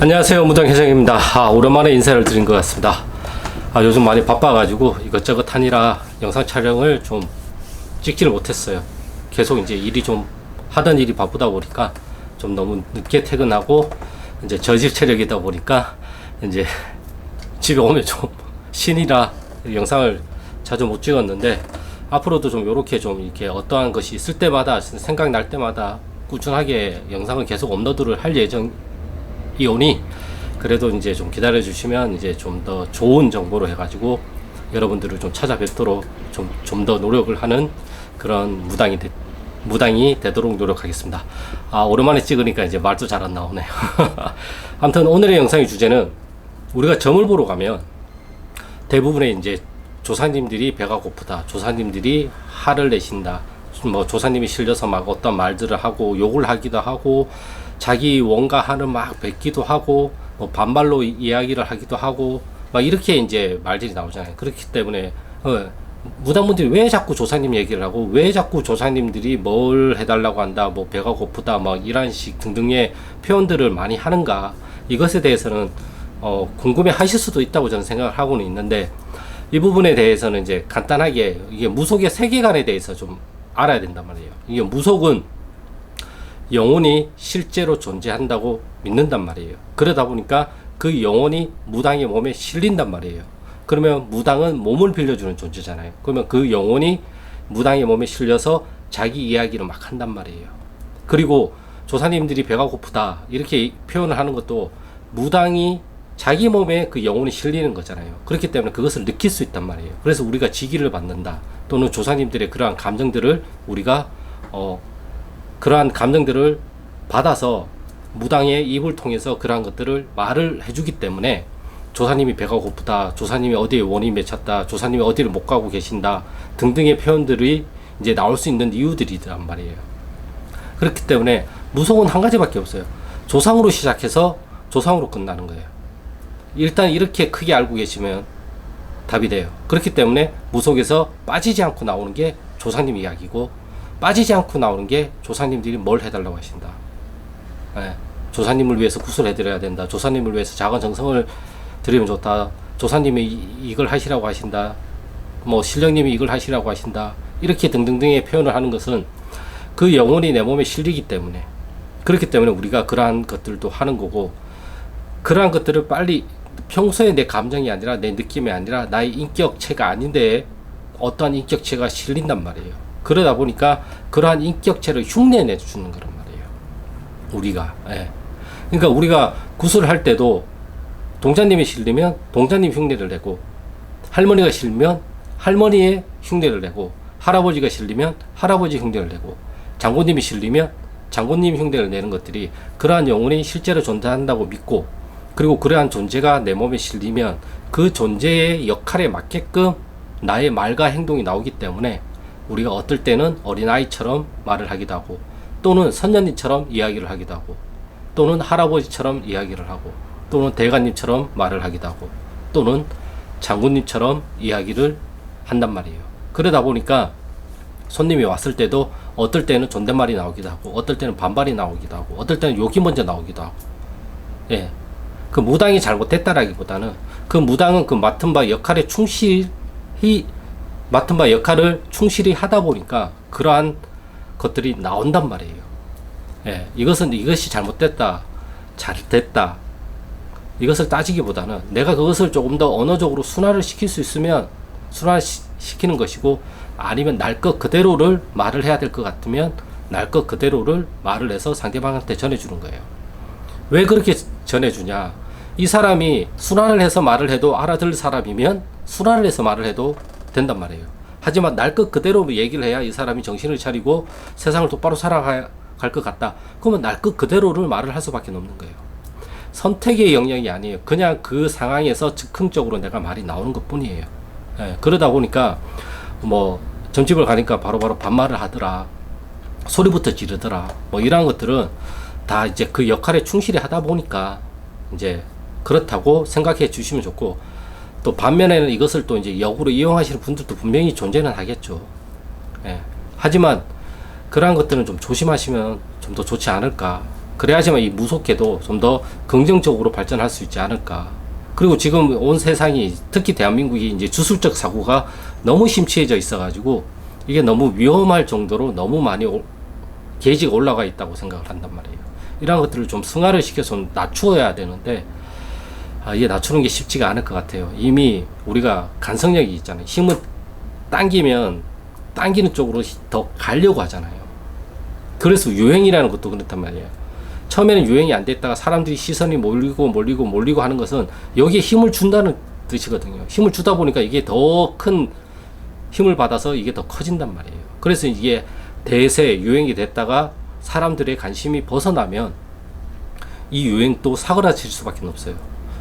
안녕하세요, 무당회장입니다. 오랜만에 인사를 드린 것 같습니다. 요즘 많이 바빠가지고 이것저것 하느라 영상 촬영을 좀 찍지를 못했어요. 계속 이제 일이 좀 하던 일이 바쁘다 보니까 좀 너무 늦게 퇴근하고 이제 저질 체력이다 보니까 이제 집에 오면 좀 신이라 영상을 자주 못 찍었는데, 앞으로도 좀 요렇게 좀 이렇게 어떠한 것이 있을 때마다 생각날 때마다 꾸준하게 영상을 계속 업로드를 할 예정이오니, 그래도 이제 좀 기다려 주시면 이제 좀 더 좋은 정보로 해가지고 여러분들을 좀 찾아뵙도록 좀 더 노력을 하는 그런 무당이 되도록 노력하겠습니다. 오랜만에 찍으니까 이제 말도 잘 안 나오네요. 아무튼 오늘의 영상의 주제는, 우리가 점을 보러 가면 대부분의 이제 조사님들이 배가 고프다, 조사님들이 화를 내신다, 뭐 조사님이 실려서 막 어떤 말들을 하고 욕을 하기도 하고 자기 원가하는 막 뱉기도 하고 뭐 반말로 이야기를 하기도 하고 막 이렇게 이제 말들이 나오잖아요. 그렇기 때문에 무당분들이 왜 자꾸 조사님 얘기를 하고, 왜 자꾸 조사님들이 뭘 해달라고 한다, 뭐 배가 고프다, 막 이런 식 등등의 표현들을 많이 하는가, 이것에 대해서는 궁금해 하실 수도 있다고 저는 생각을 하고는 있는데, 이 부분에 대해서는 이제 간단하게 이게 무속의 세계관에 대해서 좀 알아야 된단 말이에요. 이게 무속은 영혼이 실제로 존재한다고 믿는단 말이에요. 그러다 보니까 그 영혼이 무당의 몸에 실린단 말이에요. 그러면 무당은 몸을 빌려주는 존재잖아요. 그러면 그 영혼이 무당의 몸에 실려서 자기 이야기를 막 한단 말이에요. 그리고 조사님들이 배가 고프다 이렇게 표현을 하는 것도 무당이 자기 몸에 그 영혼이 실리는 거잖아요. 그렇기 때문에 그것을 느낄 수 있단 말이에요. 그래서 우리가 지기를 받는다, 또는 조사님들의 그러한 감정들을 우리가 그러한 감정들을 받아서 무당의 입을 통해서 그러한 것들을 말을 해주기 때문에, 조사님이 배가 고프다, 조사님이 어디에 원이 맺혔다, 조사님이 어디를 못 가고 계신다 등등의 표현들이 이제 나올 수 있는 이유들이란 말이에요. 그렇기 때문에 무속은 한 가지밖에 없어요. 조상으로 시작해서 조상으로 끝나는 거예요. 일단 이렇게 크게 알고 계시면 답이 돼요. 그렇기 때문에 무속에서 빠지지 않고 나오는 게 조상님 이야기고, 빠지지 않고 나오는 게 조상님들이 뭘 해달라고 하신다. 조사님을 위해서 구슬해드려야 된다, 조사님을 위해서 작은 정성을 드리면 좋다, 조사님이 이걸 하시라고 하신다, 뭐 신령님이 이걸 하시라고 하신다, 이렇게 등등등의 표현을 하는 것은 그 영혼이 내 몸에 실리기 때문에, 그렇기 때문에 우리가 그러한 것들도 하는 거고, 그러한 것들을 빨리 평소에 내 감정이 아니라 내 느낌이 아니라 나의 인격체가 아닌데 어떠한 인격체가 실린단 말이에요. 그러다 보니까 그러한 인격체를 흉내내 주는 거란 말이에요, 우리가. 그러니까 우리가 구슬을 할 때도 동자님이 실리면 동자님 흉내를 내고, 할머니가 실리면 할머니의 흉내를 내고, 할아버지가 실리면 할아버지 흉내를 내고, 장군님이 실리면 장군님 흉내를 내는 것들이 그러한 영혼이 실제로 존재한다고 믿고, 그리고 그러한 존재가 내 몸에 실리면 그 존재의 역할에 맞게끔 나의 말과 행동이 나오기 때문에, 우리가 어떨 때는 어린아이처럼 말을 하기도 하고, 또는 선녀님처럼 이야기를 하기도 하고, 또는 할아버지처럼 이야기를 하고, 또는 대가님처럼 말을 하기도 하고, 또는 장군님처럼 이야기를 한단 말이에요. 그러다 보니까 손님이 왔을 때도 어떨 때는 존댓말이 나오기도 하고, 어떨 때는 반발이 나오기도 하고, 어떨 때는 욕이 먼저 나오기도 하고. 그 무당이 잘못됐다라기보다는, 그 무당은 그 맡은 바 역할을 충실히 하다 보니까 그러한 것들이 나온단 말이에요. 이것이 잘못됐다, 잘됐다, 이것을 따지기보다는 내가 그것을 조금 더 언어적으로 순화를 시킬 수 있으면 순화시키는 것이고, 아니면 날 것 그대로를 말을 해야 될 것 같으면 날 것 그대로를 말을 해서 상대방한테 전해주는 거예요. 왜 그렇게 전해주냐? 이 사람이 순화를 해서 말을 해도 알아들 사람이면 순화를 해서 말을 해도 된단 말이에요. 하지만 날 것 그대로 얘기를 해야 이 사람이 정신을 차리고 세상을 똑바로 살아갈 것 같다. 그러면 날 것 그대로를 말을 할 수밖에 없는 거예요. 선택의 영역이 아니에요. 그냥 그 상황에서 즉흥적으로 내가 말이 나오는 것 뿐이에요. 그러다 보니까 뭐 점집을 가니까 바로바로 반말을 하더라, 소리부터 지르더라, 뭐 이런 것들은 다 이제 그 역할에 충실히 하다 보니까 이제 그렇다고 생각해 주시면 좋고, 또 반면에는 이것을 또 이제 역으로 이용하시는 분들도 분명히 존재는 하겠죠. 하지만 그러한 것들은 좀 조심하시면 좀 더 좋지 않을까 그래야지만 이 무속계도 좀 더 긍정적으로 발전할 수 있지 않을까. 그리고 지금 온 세상이, 특히 대한민국이 이제 주술적 사고가 너무 심취해져 있어가지고 이게 너무 위험할 정도로 너무 많이 게이지가 올라가 있다고 생각을 한단 말이에요. 이런 것들을 좀 승화를 시켜서 좀 낮추어야 되는데, 이게 낮추는 게 쉽지가 않을 것 같아요. 이미 우리가 간성력이 있잖아요. 힘을 당기면 당기는 쪽으로 더 가려고 하잖아요. 그래서 유행이라는 것도 그렇단 말이에요. 처음에는 유행이 안 됐다가 사람들이 시선이 몰리고 하는 것은 여기에 힘을 준다는 뜻이거든요. 힘을 주다 보니까 이게 더 큰 힘을 받아서 이게 더 커진단 말이에요. 그래서 이게 대세 유행이 됐다가 사람들의 관심이 벗어나면 이 유행도 사그라질 수밖에 없어요.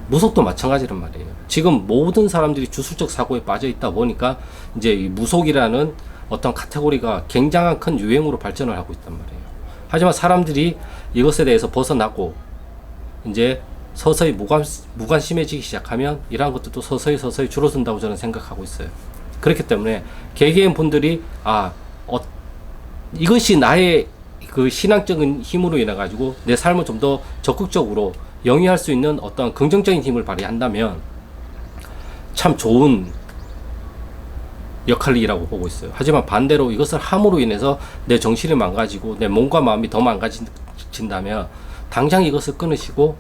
무속도 마찬가지란 말이에요. 지금 모든 사람들이 주술적 사고에 빠져 있다 보니까 이제 이 무속이라는 어떤 카테고리가 굉장한 큰 유행으로 발전을 하고 있단 말이에요. 하지만 사람들이 이것에 대해서 벗어나고 이제 서서히 무관심해지기 시작하면 이러한 것들도 서서히 줄어든다고 저는 생각하고 있어요. 그렇기 때문에 개개인 분들이 이것이 나의 그 신앙적인 힘으로 인해 가지고 내 삶을 좀 더 적극적으로 영위할 수 있는 어떤 긍정적인 힘을 발휘한다면 참 좋은 역할이라고 보고 있어요. 하지만 반대로 이것을 함으로 인해서 내 정신이 망가지고 내 몸과 마음이 더 망가진다면 당장 이것을 끊으시고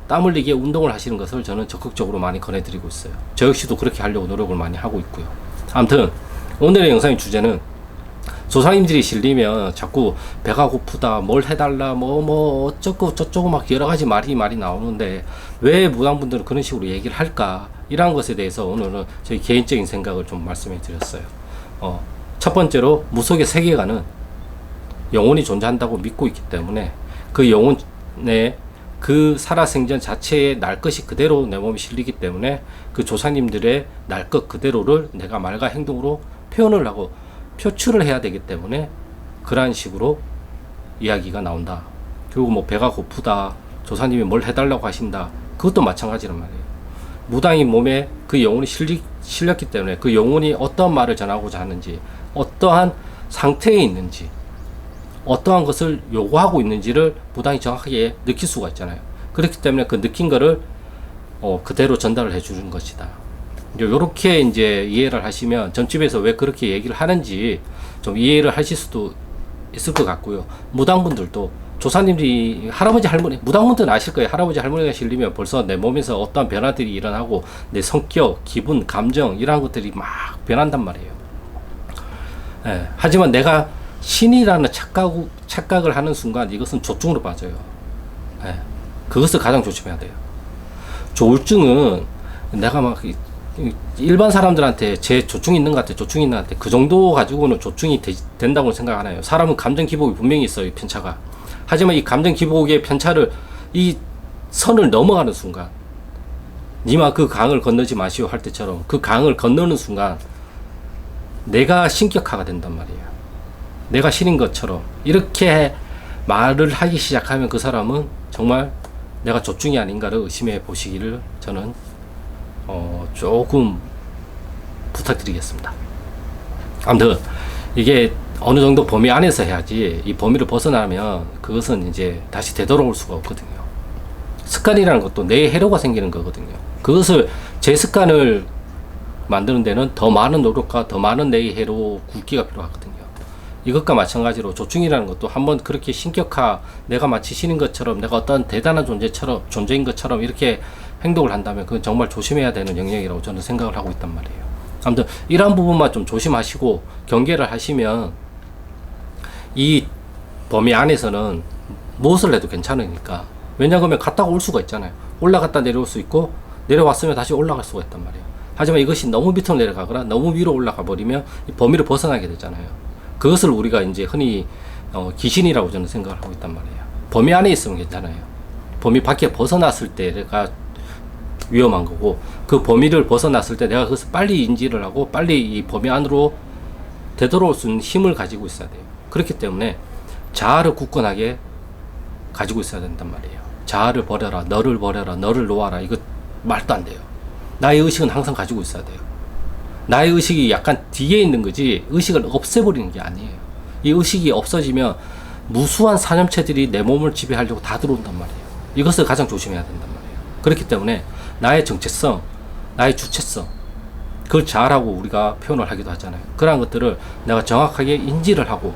땀 흘리게 운동을 하시는 것을 저는 적극적으로 많이 권해드리고 있어요. 저 역시도 그렇게 하려고 노력을 많이 하고 있고요. 아무튼 오늘의 영상의 주제는 조상님들이 실리면 자꾸 배가 고프다, 뭘 해달라, 뭐 어쩌고 저쩌고 막 여러 가지 말이 나오는데 왜 무당분들은 그런 식으로 얘기를 할까? 이러한 것에 대해서 오늘은 저희 개인적인 생각을 좀 말씀해 드렸어요. 첫 번째로 무속의 세계관은 영혼이 존재한다고 믿고 있기 때문에 그 영혼의 그 살아생전 자체의 날 것이 그대로 내 몸에 실리기 때문에 그 조상님들의 날 것 그대로를 내가 말과 행동으로 표현을 하고 표출을 해야 되기 때문에 그러한 식으로 이야기가 나온다. 그리고 뭐 배가 고프다, 조사님이 뭘 해달라고 하신다, 그것도 마찬가지란 말이에요. 무당이 몸에 그 영혼이 실렸기 때문에 그 영혼이 어떠한 말을 전하고자 하는지, 어떠한 상태에 있는지, 어떠한 것을 요구하고 있는지를 무당이 정확하게 느낄 수가 있잖아요. 그렇기 때문에 그 느낀 거를 그대로 전달을 해주는 것이다. 요렇게 이제 이해를 하시면 점집에서 왜 그렇게 얘기를 하는지 좀 이해를 하실 수도 있을 것 같고요. 무당분들도 조사님들이 할아버지 할머니, 무당분들은 아실 거예요. 할아버지 할머니가 실리면 벌써 내 몸에서 어떠한 변화들이 일어나고 내 성격, 기분, 감정 이러한 것들이 막 변한단 말이에요. 하지만 내가 신이라는 착각을 하는 순간 이것은 조증으로 빠져요. 그것을 가장 조심해야 돼요. 조울증은 내가 막 일반 사람들한테 제 조증이 있는 것 같아, 그 정도 가지고는 조증이 된다고 생각 안 해요. 사람은 감정 기복이 분명히 있어요, 편차가. 하지만 이 감정 기복의 편차를, 이 선을 넘어가는 순간, 니마 그 강을 건너지 마시오 할 때처럼 그 강을 건너는 순간 내가 신격화가 된단 말이에요. 내가 신인 것처럼 이렇게 말을 하기 시작하면 그 사람은 정말 내가 조증이 아닌가를 의심해 보시기를 저는 조금 부탁드리겠습니다. 아무튼 이게 어느 정도 범위 안에서 해야지, 이 범위를 벗어나면 그것은 이제 다시 되돌아올 수가 없거든요. 습관이라는 것도 내 해로가 생기는 거거든요. 그것을, 제 습관을 만드는 데는 더 많은 노력과 더 많은 내 해로 굵기가 필요하거든요. 이것과 마찬가지로 조증이라는 것도 한번 그렇게 신격화, 내가 마치 신인 것처럼, 내가 어떤 대단한 존재인 것처럼 이렇게 행동을 한다면 그건 정말 조심해야 되는 영역이라고 저는 생각을 하고 있단 말이에요. 아무튼 이러한 부분만 좀 조심하시고 경계를 하시면 이 범위 안에서는 무엇을 해도 괜찮으니까. 왜냐하면 갔다가 올 수가 있잖아요. 올라갔다 내려올 수 있고 내려왔으면 다시 올라갈 수가 있단 말이에요. 하지만 이것이 너무 밑으로 내려가거나 너무 위로 올라가 버리면 이 범위를 벗어나게 되잖아요. 그것을 우리가 이제 흔히 귀신이라고 저는 생각을 하고 있단 말이에요. 범위 안에 있으면 괜찮아요. 범위 밖에 벗어났을 때가 위험한 거고, 그 범위를 벗어났을 때 내가 그것을 빨리 인지를 하고 빨리 이 범위 안으로 되돌아올 수 있는 힘을 가지고 있어야 돼요. 그렇기 때문에 자아를 굳건하게 가지고 있어야 된단 말이에요. 자아를 버려라, 너를 놓아라, 이거 말도 안 돼요. 나의 의식은 항상 가지고 있어야 돼요. 나의 의식이 약간 뒤에 있는 거지 의식을 없애버리는 게 아니에요. 이 의식이 없어지면 무수한 산염체들이 내 몸을 지배하려고 다 들어온단 말이에요. 이것을 가장 조심해야 된단 말이에요. 그렇기 때문에 나의 정체성, 나의 주체성, 그걸 잘하고 우리가 표현을 하기도 하잖아요. 그러한 것들을 내가 정확하게 인지를 하고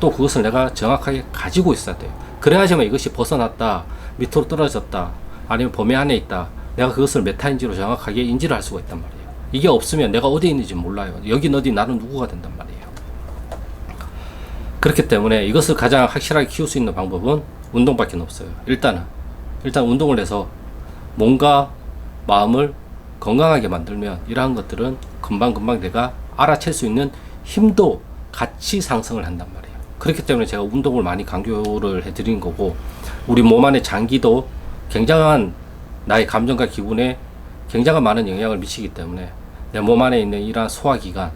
또 그것을 내가 정확하게 가지고 있어야 돼요. 그래야지만 이것이 벗어났다, 밑으로 떨어졌다, 아니면 범위 안에 있다, 내가 그것을 메타인지로 정확하게 인지를 할 수가 있단 말이에요. 이게 없으면 내가 어디에 있는지 몰라요. 여긴 어디, 나는 누구가 된단 말이에요. 그렇기 때문에 이것을 가장 확실하게 키울 수 있는 방법은 운동밖에 없어요. 일단 운동을 해서 몸과 마음을 건강하게 만들면 이러한 것들은 금방금방 내가 알아챌 수 있는 힘도 같이 상승을 한단 말이에요. 그렇기 때문에 제가 운동을 많이 강조를 해드린 거고, 우리 몸 안의 장기도 굉장한 나의 감정과 기분에 굉장히 많은 영향을 미치기 때문에 내 몸 안에 있는 이러한 소화기관,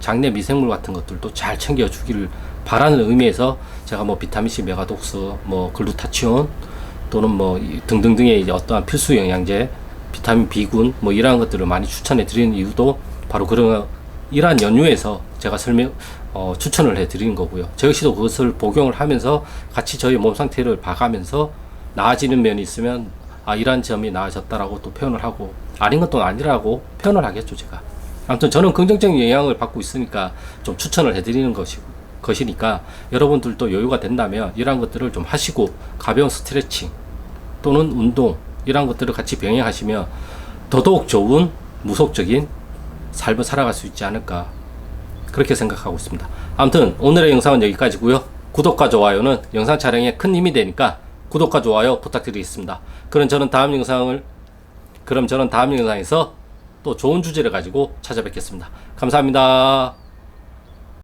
장내 미생물 같은 것들도 잘 챙겨주기를 바라는 의미에서 제가 뭐 비타민C, 메가독스, 뭐 글루타치온 또는 뭐 등등등의 이제 어떠한 필수 영양제, 비타민 B군 뭐 이러한 것들을 많이 추천해 드리는 이유도 바로 그런 이러한 연유에서 제가 추천을 해 드리는 거고요. 저 역시도 그것을 복용을 하면서 같이 저희 몸 상태를 봐가면서 나아지는 면이 있으면 이러한 점이 나아졌다라고 또 표현을 하고, 아닌 것도 아니라고 표현을 하겠죠, 제가. 아무튼 저는 긍정적인 영향을 받고 있으니까 좀 추천을 해드리는 것이니까 여러분들도 여유가 된다면 이러한 것들을 좀 하시고 가벼운 스트레칭 또는 운동 이러한 것들을 같이 병행하시면 더더욱 좋은 무속적인 삶을 살아갈 수 있지 않을까, 그렇게 생각하고 있습니다. 아무튼 오늘의 영상은 여기까지고요. 구독과 좋아요는 영상 촬영에 큰 힘이 되니까 구독과 좋아요 부탁드리겠습니다. 그럼 저는 다음 영상에서 또 좋은 주제를 가지고 찾아뵙겠습니다. 감사합니다.